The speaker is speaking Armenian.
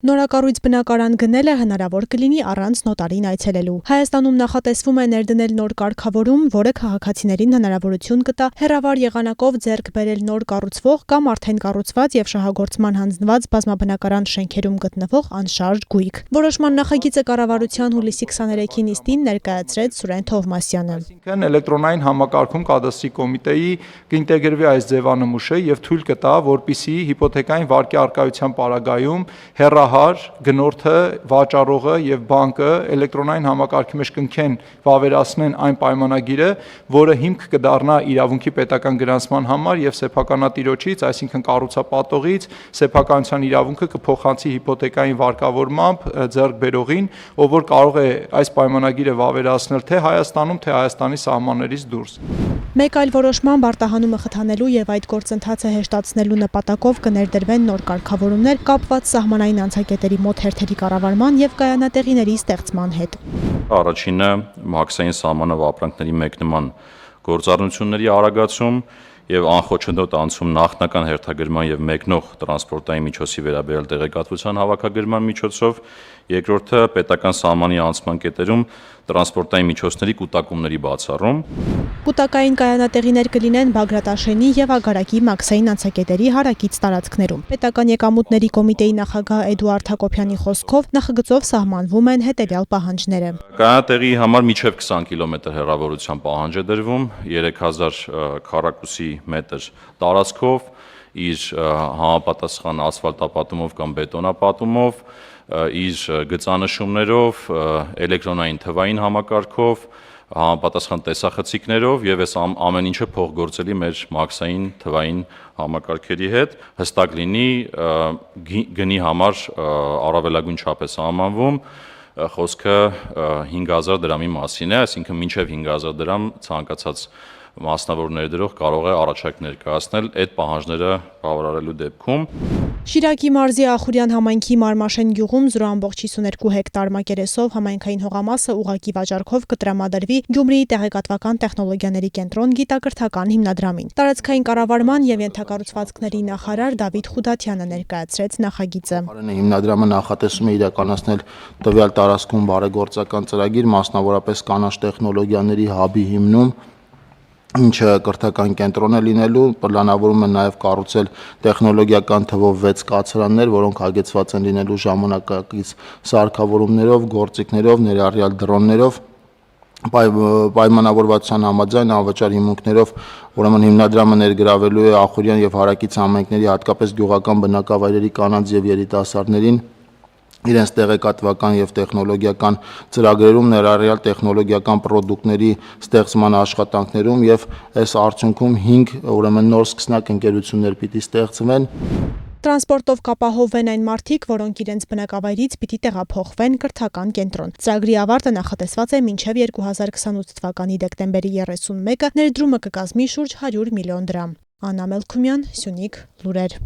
Նորակառույց բնակարան գնելը հնարավոր կլինի առանց նոտարին այցելելու։ Հայաստանում նախատեսվում է ներդնել նոր կարգավորում, որը քաղաքացիներին հնարավորություն կտա հեռավար եղանակով ձեռք բերել նոր կառուցվող կամ արդեն կառուցված եւ շահագործման հանձնված բազմաբնակարան շենքերում գտնվող անշարժ գույք։ Որոշման նախագիծը կառավարության հուլիսի 23-ի նիստին ներկայացրեց Սուրեն Թովմասյանը։ Այսինքն էլեկտրոնային համակարգում կադաստրի կոմիտեի կինտեգրվի այս ձևանմուշը եւ թույլ կտա, որպիսի հիպոթեկային վարկի առկայության պարագայում գնորդը, վաճառողը եւ բանկը էլեկտրոնային համակարգի մեջ կնքեն վավերացնեն այն պայմանագիրը, որը հիմք կդառնա իրավունքի պետական գրանցման համար եւ սեփականատիրոջից, այսինքն կառուցապատողից սեփականության իրավունքը կփոխանցի հիպոթեկային վարկավորմամբ ձեռք բերողին, ով որ կարող է այս պայմանագիրը վավերացնել թե Հայաստանում, թե Հայաստանի սահմաններից դուրս։ Մեկ այլ որոշմամբ արտահանումը խթանելու եւ այդ գործընթացը հեշտացնելու նպատակով կներդրվեն նոր կարգավորումներ կապված սահմանային անցակետերի մոտ հերթերի կառավարման եւ կայանատեղիների ստեղծման հետ։ Առաջինը մաքսային սահմանով ապրանքների մեկնման գործառնությունների արագացում եւ անխոչնդոտ անցում նախնական հերթագրման եւ մեկնող տրանսպորտային միջոցի վերաբերյալ տեղեկատվության հավաքագրման միջոցով, երկրորդը պետական սահմանի անցման կետերում տրանսպորտային միջոցների կուտակումների բացառում։ Կուտակային կայանատեղիներ կլինեն Բագրատաշենի եւ Ագարակի մաքսային անցակետերի հարակից տարածքներում։ Պետական եկամուտների կոմիտեի նախագահ Էդուարդ Հակոբյանի խոսքով նախագծով սահմանվում են հետեւյալ պահանջները։ Կայանատեղի համար մինչև 20 կիլոմետր հեռավորության պահանջ է դրվում, 3000 քառակուսի մետր տարածքով, իր համապատասխան ասֆալտապատումով կամ բետոնապատումով, իր գծանշումներով, էլեկտրոնային թվային համակարգով, համապատասխան տեսախցիկներով եւ այս ամեն ինչը փոխգործելի մեր մաքսային թվային համակարգերի հետ հստակ լինի գնի համար առավելագույն չափ է սահմանվում խոսքը 5000 դրամի մասին է, այսինքն մինչև 5000 դրամ ցանկացած մասնավոր ներդրող կարող է առաջարկ ներկայացնել այդ պահանջները բավարարելու դեպքում։ Շիրակի մարզի Ախուրյան համայնքի Մարմաշեն գյուղում 0.52 հեկտար մակերեսով համայնքային հողամասը ուղղակի վաճառքով կտրամադրվի Գյումրիի տեղեկատվական տեխնոլոգիաների կենտրոն գիտակրթական հիմնադրամին։ Տարածքային կառավարման եւ ենթակառուցվածքների նախարար Դավիթ Խուդաթյանը ներկայացրեց նախագիծը։ Հիմնադրամը նախատեսում է իրականացնել տվյալ տարածքում բարեգործական ծրագիր, մասնավորապես կանաչ տեխնոլոգիաների հաբի հիմնում, ինչը կրթական կենտրոն է լինելու, պլանավորում են նաև կառուցել տեխնոլոգիական թվով 6 կացարաններ, որոնք հագեցված են լինելու ժամանակակից սարքավորումներով, գործիքներով, ներառյալ դրոններով, պայմանավորվածության համաձայն անվճար հիմունքներով, ուրեմն հիմնադրամը ներգրավելու է Ախուրյան եւ Հարակից համայնքների, հատկապես գյուղական բնակավայրերի կանանց եւ երիտասարդներին իրենց տեղեկատվական եւ տեխնոլոգիական ծրագրերում, ներառյալ տեխնոլոգիական պրոդուկտների ստեղծման աշխատանքներում եւ այս արդյունքում 5 ուրեմն նոր սկսնակ ընկերություններ պիտի ստեղծվեն։ Տրանսպորտով կապահովվեն այն մարդիկ, որոնք իրենց բնակավայրից պիտի տեղափոխվեն կրթական կենտրոն։ Ծրագրի ավարտը նախատեսված է մինչև 2028 թվականի դեկտեմբերի 31-ը, ներդրումը կկազմի շուրջ 100 միլիոն դրամ։ Աննա Մելքումյան, Սյունիք լուրեր։